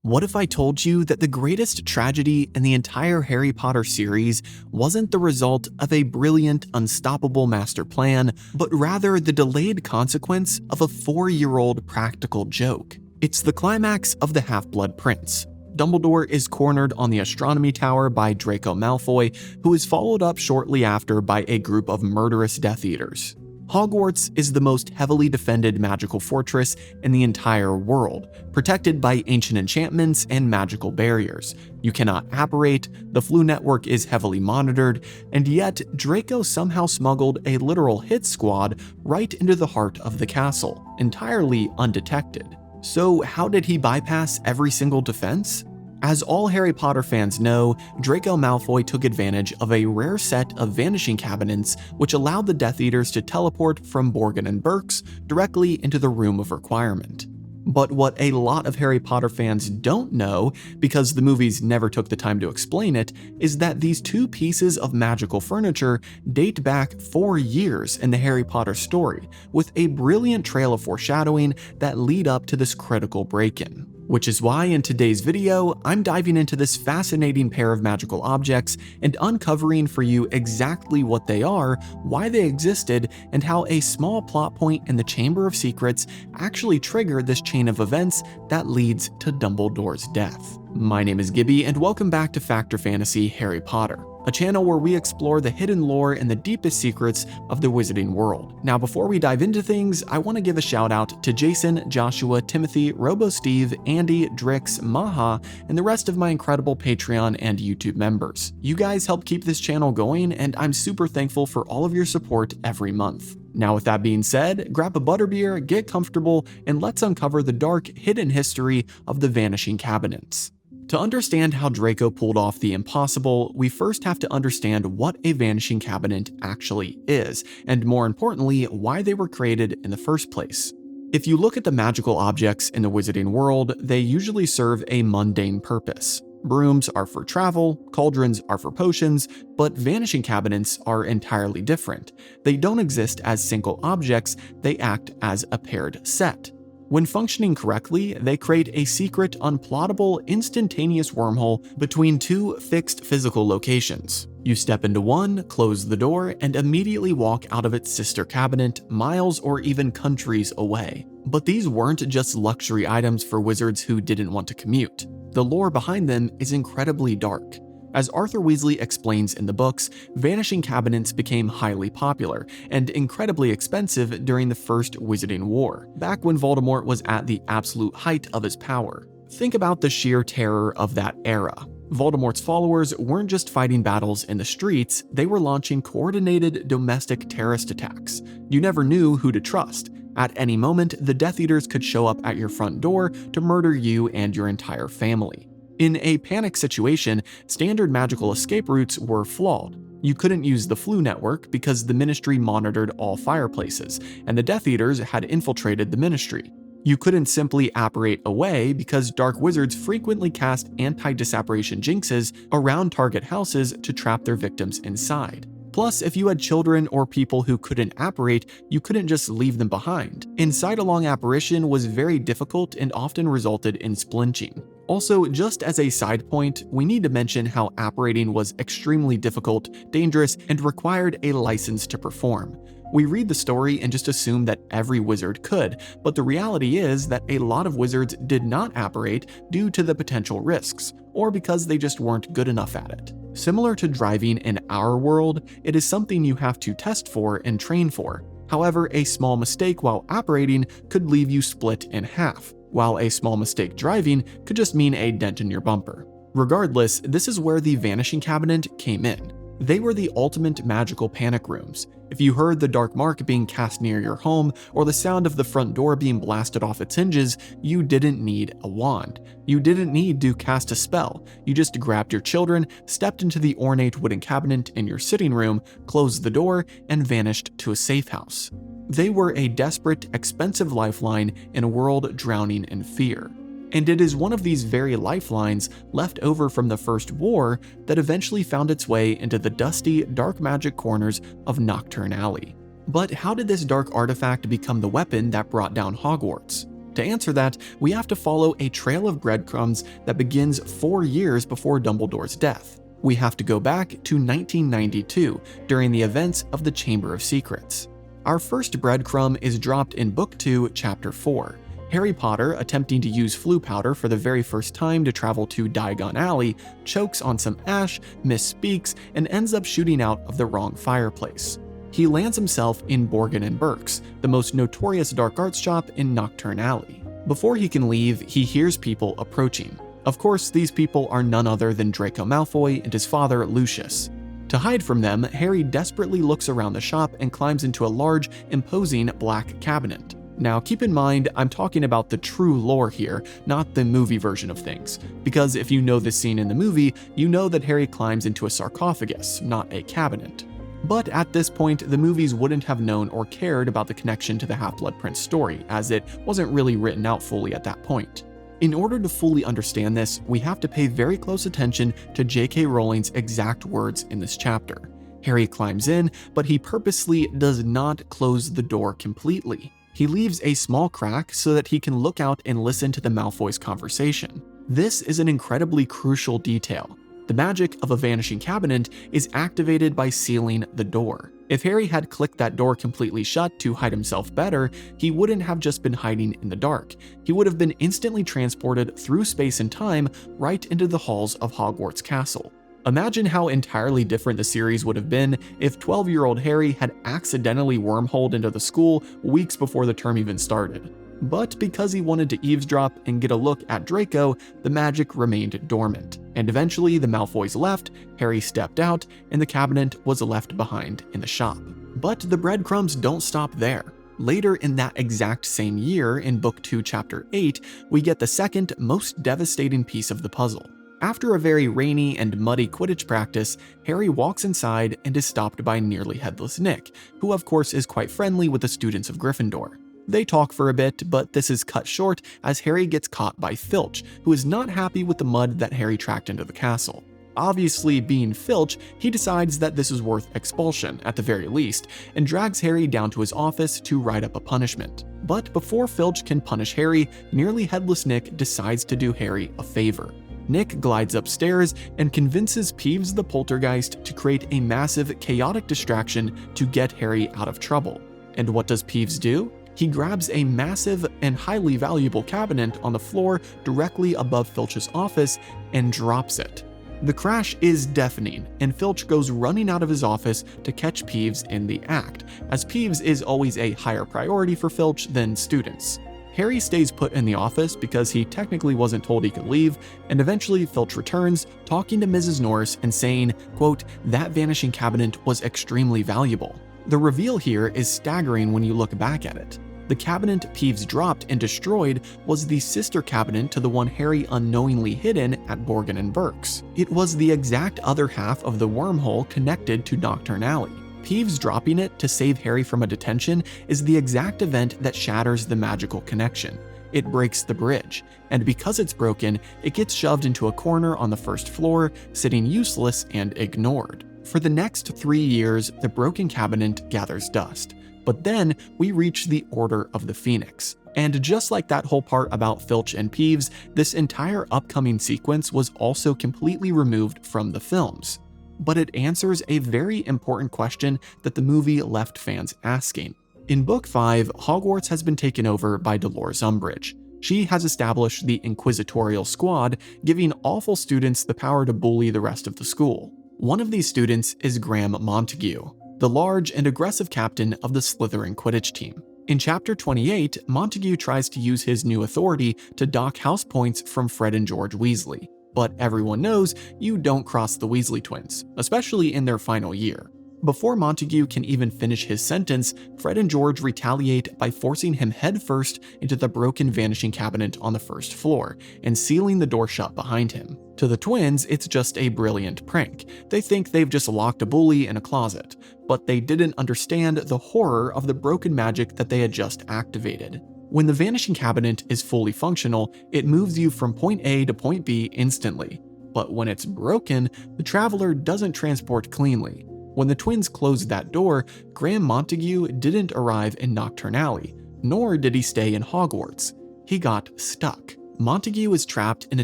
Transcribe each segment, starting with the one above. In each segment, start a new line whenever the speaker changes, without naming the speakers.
What if I told you that the greatest tragedy in the entire Harry Potter series wasn't the result of a brilliant, unstoppable master plan, but rather the delayed consequence of a 4-year-old practical joke? It's the climax of The Half-Blood Prince. Dumbledore is cornered on the astronomy tower by Draco Malfoy, who is followed up shortly after by a group of murderous Death Eaters. Hogwarts is the most heavily defended magical fortress in the entire world, protected by ancient enchantments and magical barriers. You cannot apparate, the Flu network is heavily monitored, and yet Draco somehow smuggled a literal hit squad right into the heart of the castle, entirely undetected. So how did he bypass every single defense? As all Harry Potter fans know, Draco Malfoy took advantage of a rare set of Vanishing Cabinets which allowed the Death Eaters to teleport from Borgin and Burke's directly into the Room of Requirement. But what a lot of Harry Potter fans don't know, because the movies never took the time to explain it, is that these two pieces of magical furniture date back 4 years in the Harry Potter story, with a brilliant trail of foreshadowing that lead up to this critical break-in. Which is why in today's video, I'm diving into this fascinating pair of magical objects and uncovering for you exactly what they are, why they existed, and how a small plot point in the Chamber of Secrets actually triggered this chain of events that leads to Dumbledore's death. My name is Gibby, and welcome back to Fact or Fantasy Harry Potter, a channel where we explore the hidden lore and the deepest secrets of the wizarding world. Now, before we dive into things, I want to give a shout out to Jason, Joshua, Timothy, Robo Steve, Andy, Drix, Maha, and the rest of my incredible Patreon and YouTube members. You guys help keep this channel going, and I'm super thankful for all of your support every month. Now, with that being said, grab a butterbeer, get comfortable, and let's uncover the dark, hidden history of the Vanishing Cabinets. To understand how Draco pulled off the impossible, we first have to understand what a Vanishing Cabinet actually is, and more importantly, why they were created in the first place. If you look at the magical objects in the wizarding world, they usually serve a mundane purpose. Brooms are for travel, cauldrons are for potions, but Vanishing Cabinets are entirely different. They don't exist as single objects, they act as a paired set. When functioning correctly, they create a secret, unplottable, instantaneous wormhole between two fixed physical locations. You step into one, close the door, and immediately walk out of its sister cabinet miles or even countries away. But these weren't just luxury items for wizards who didn't want to commute. The lore behind them is incredibly dark. As Arthur Weasley explains in the books, Vanishing Cabinets became highly popular and incredibly expensive during the First Wizarding War, back when Voldemort was at the absolute height of his power. Think about the sheer terror of that era. Voldemort's followers weren't just fighting battles in the streets, they were launching coordinated domestic terrorist attacks. You never knew who to trust. At any moment, the Death Eaters could show up at your front door to murder you and your entire family. In a panic situation, standard magical escape routes were flawed. You couldn't use the Flu network because the Ministry monitored all fireplaces, and the Death Eaters had infiltrated the Ministry. You couldn't simply apparate away because dark wizards frequently cast anti-disapparition jinxes around target houses to trap their victims inside. Plus, if you had children or people who couldn't apparate, you couldn't just leave them behind. Inside-along apparition was very difficult and often resulted in splinching. Also, just as a side point, we need to mention how apparating was extremely difficult, dangerous, and required a license to perform. We read the story and just assume that every wizard could, but the reality is that a lot of wizards did not apparate due to the potential risks, or because they just weren't good enough at it. Similar to driving in our world, it is something you have to test for and train for. However, a small mistake while apparating could leave you split in half, while a small mistake driving could just mean a dent in your bumper. Regardless, this is where the Vanishing Cabinet came in. They were the ultimate magical panic rooms. If you heard the dark mark being cast near your home or the sound of the front door being blasted off its hinges, you didn't need a wand. You didn't need to cast a spell. You just grabbed your children, stepped into the ornate wooden cabinet in your sitting room, closed the door, and vanished to a safe house. They were a desperate, expensive lifeline in a world drowning in fear. And it is one of these very lifelines left over from the First War that eventually found its way into the dusty, dark magic corners of Nocturne Alley. But how did this dark artifact become the weapon that brought down Hogwarts? To answer that, we have to follow a trail of breadcrumbs that begins 4 years before Dumbledore's death. We have to go back to 1992, during the events of the Chamber of Secrets. Our first breadcrumb is dropped in Book 2, Chapter 4. Harry Potter, attempting to use flue powder for the very first time to travel to Diagon Alley, chokes on some ash, misspeaks, and ends up shooting out of the wrong fireplace. He lands himself in Borgin & Burke's, the most notorious dark arts shop in Knockturn Alley. Before he can leave, he hears people approaching. Of course, these people are none other than Draco Malfoy and his father, Lucius. To hide from them, Harry desperately looks around the shop and climbs into a large, imposing black cabinet. Now, keep in mind, I'm talking about the true lore here, not the movie version of things, because if you know this scene in the movie, you know that Harry climbs into a sarcophagus, not a cabinet. But at this point, the movies wouldn't have known or cared about the connection to the Half-Blood Prince story, as it wasn't really written out fully at that point. In order to fully understand this, we have to pay very close attention to J.K. Rowling's exact words in this chapter. Harry climbs in, but he purposely does not close the door completely. He leaves a small crack so that he can look out and listen to the Malfoys' conversation. This is an incredibly crucial detail. The magic of a Vanishing Cabinet is activated by sealing the door. If Harry had clicked that door completely shut to hide himself better, he wouldn't have just been hiding in the dark. He would have been instantly transported through space and time right into the halls of Hogwarts Castle. Imagine how entirely different the series would have been if 12-year-old Harry had accidentally wormholed into the school weeks before the term even started. But because he wanted to eavesdrop and get a look at Draco, the magic remained dormant. And eventually the Malfoys left, Harry stepped out, and the cabinet was left behind in the shop. But the breadcrumbs don't stop there. Later in that exact same year, in Book 2, Chapter 8, we get the second most devastating piece of the puzzle. After a very rainy and muddy Quidditch practice, Harry walks inside and is stopped by nearly headless Nick, who of course is quite friendly with the students of Gryffindor. They talk for a bit, but this is cut short as Harry gets caught by Filch, who is not happy with the mud that Harry tracked into the castle. Obviously, being Filch, he decides that this is worth expulsion, at the very least, and drags Harry down to his office to write up a punishment. But before Filch can punish Harry, nearly headless Nick decides to do Harry a favor. Nick glides upstairs and convinces Peeves the Poltergeist to create a massive, chaotic distraction to get Harry out of trouble. And what does Peeves do? He grabs a massive and highly valuable cabinet on the floor directly above Filch's office and drops it. The crash is deafening, and Filch goes running out of his office to catch Peeves in the act, as Peeves is always a higher priority for Filch than students. Harry stays put in the office because he technically wasn't told he could leave, and eventually Filch returns, talking to Mrs. Norris and saying, quote, "That Vanishing Cabinet was extremely valuable." The reveal here is staggering when you look back at it. The cabinet Peeves dropped and destroyed was the sister cabinet to the one Harry unknowingly hid in at Borgin & Burke's. It was the exact other half of the wormhole connected to Knockturn Alley. Peeves dropping it to save Harry from a detention is the exact event that shatters the magical connection. It breaks the bridge, and because it's broken, it gets shoved into a corner on the first floor, sitting useless and ignored. For the next 3 years, the broken cabinet gathers dust. But then we reach the Order of the Phoenix. And just like that whole part about Filch and Peeves, this entire upcoming sequence was also completely removed from the films. But it answers a very important question that the movie left fans asking. In Book 5, Hogwarts has been taken over by Dolores Umbridge. She has established the Inquisitorial Squad, giving awful students the power to bully the rest of the school. One of these students is Graham Montague, the large and aggressive captain of the Slytherin Quidditch team. In Chapter 28, Montague tries to use his new authority to dock house points from Fred and George Weasley. But everyone knows you don't cross the Weasley twins, especially in their final year. Before Montague can even finish his sentence, Fred and George retaliate by forcing him headfirst into the broken Vanishing Cabinet on the first floor and sealing the door shut behind him. To the twins, it's just a brilliant prank. They think they've just locked a bully in a closet, but they didn't understand the horror of the broken magic that they had just activated. When the Vanishing Cabinet is fully functional, it moves you from point A to point B instantly. But when it's broken, the traveler doesn't transport cleanly. When the twins closed that door, Graham Montague didn't arrive in Knockturn Alley, nor did he stay in Hogwarts. He got stuck. Montague is trapped in a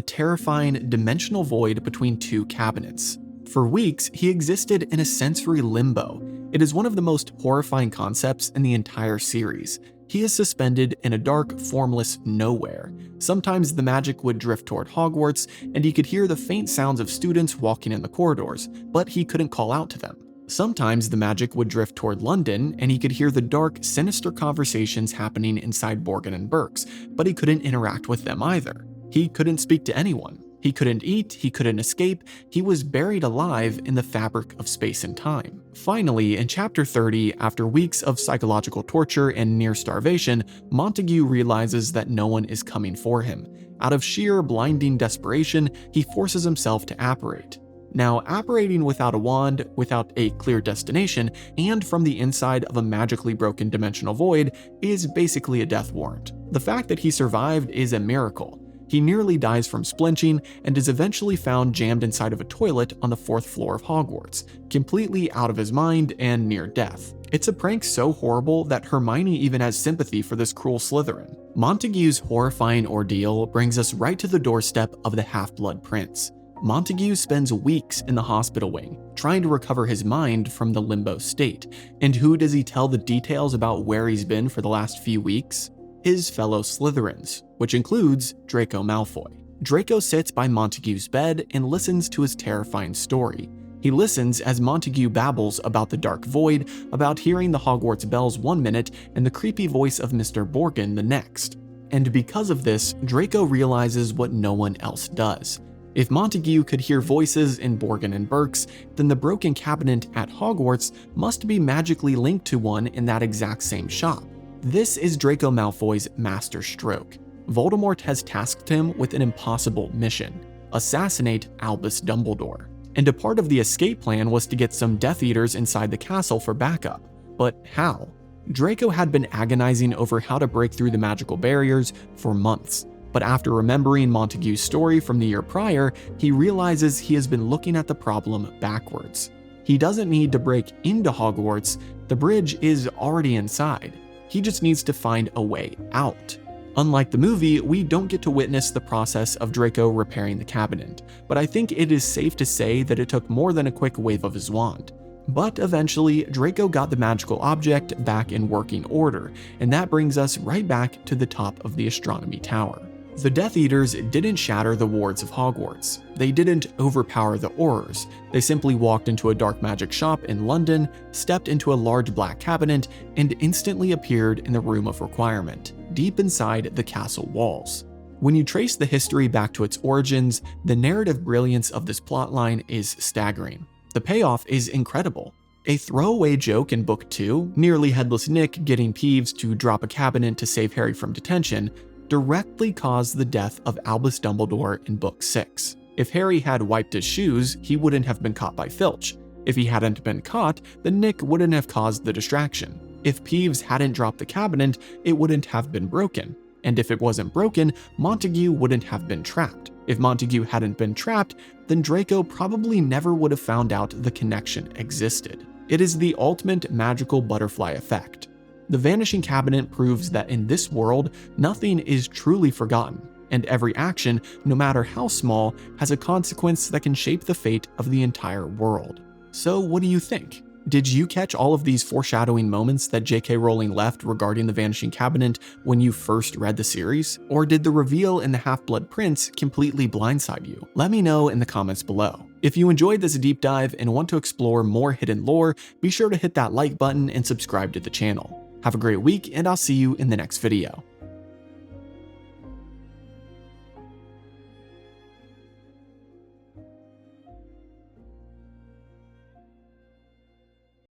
terrifying dimensional void between two cabinets. For weeks, he existed in a sensory limbo. It is one of the most horrifying concepts in the entire series. He is suspended in a dark, formless nowhere. Sometimes the magic would drift toward Hogwarts, and he could hear the faint sounds of students walking in the corridors, but he couldn't call out to them. Sometimes the magic would drift toward London, and he could hear the dark, sinister conversations happening inside Borgin and Burke's, but he couldn't interact with them either. He couldn't speak to anyone. He couldn't eat, he couldn't escape, he was buried alive in the fabric of space and time. Finally, in Chapter 30, after weeks of psychological torture and near starvation, Montague realizes that no one is coming for him. Out of sheer blinding desperation, he forces himself to apparate. Now, apparating without a wand, without a clear destination, and from the inside of a magically broken dimensional void is basically a death warrant. The fact that he survived is a miracle. He nearly dies from splinching and is eventually found jammed inside of a toilet on the 4th floor of Hogwarts, completely out of his mind and near death. It's a prank so horrible that Hermione even has sympathy for this cruel Slytherin. Montague's horrifying ordeal brings us right to the doorstep of the Half-Blood Prince. Montague spends weeks in the hospital wing, trying to recover his mind from the limbo state. And who does he tell the details about where he's been for the last few weeks? His fellow Slytherins, which includes Draco Malfoy. Draco sits by Montague's bed and listens to his terrifying story. He listens as Montague babbles about the dark void, about hearing the Hogwarts bells one minute and the creepy voice of Mr. Borgin the next. And because of this, Draco realizes what no one else does. If Montague could hear voices in Borgin and Burke's, then the broken cabinet at Hogwarts must be magically linked to one in that exact same shop. This is Draco Malfoy's master stroke. Voldemort has tasked him with an impossible mission: assassinate Albus Dumbledore. And a part of the escape plan was to get some Death Eaters inside the castle for backup. But how? Draco had been agonizing over how to break through the magical barriers for months. But after remembering Montague's story from the year prior, he realizes he has been looking at the problem backwards. He doesn't need to break into Hogwarts, the bridge is already inside. He just needs to find a way out. Unlike the movie, we don't get to witness the process of Draco repairing the cabinet, but I think it is safe to say that it took more than a quick wave of his wand. But eventually, Draco got the magical object back in working order, and that brings us right back to the top of the astronomy tower. The Death Eaters didn't shatter the wards of Hogwarts. They didn't overpower the Aurors. They simply walked into a dark magic shop in London, stepped into a large black cabinet, and instantly appeared in the Room of Requirement, deep inside the castle walls. When you trace the history back to its origins, the narrative brilliance of this plotline is staggering. The payoff is incredible. A throwaway joke in Book 2, nearly headless Nick getting Peeves to drop a cabinet to save Harry from detention, directly caused the death of Albus Dumbledore in Book 6. If Harry had wiped his shoes, he wouldn't have been caught by Filch. If he hadn't been caught, then Nick wouldn't have caused the distraction. If Peeves hadn't dropped the cabinet, it wouldn't have been broken. And if it wasn't broken, Montague wouldn't have been trapped. If Montague hadn't been trapped, then Draco probably never would have found out the connection existed. It is the ultimate magical butterfly effect. The Vanishing Cabinet proves that in this world, nothing is truly forgotten, and every action, no matter how small, has a consequence that can shape the fate of the entire world. So what do you think? Did you catch all of these foreshadowing moments that J.K. Rowling left regarding the Vanishing Cabinet when you first read the series? Or did the reveal in the Half-Blood Prince completely blindside you? Let me know in the comments below. If you enjoyed this deep dive and want to explore more hidden lore, be sure to hit that like button and subscribe to the channel. Have a great week, and I'll see you in the next video.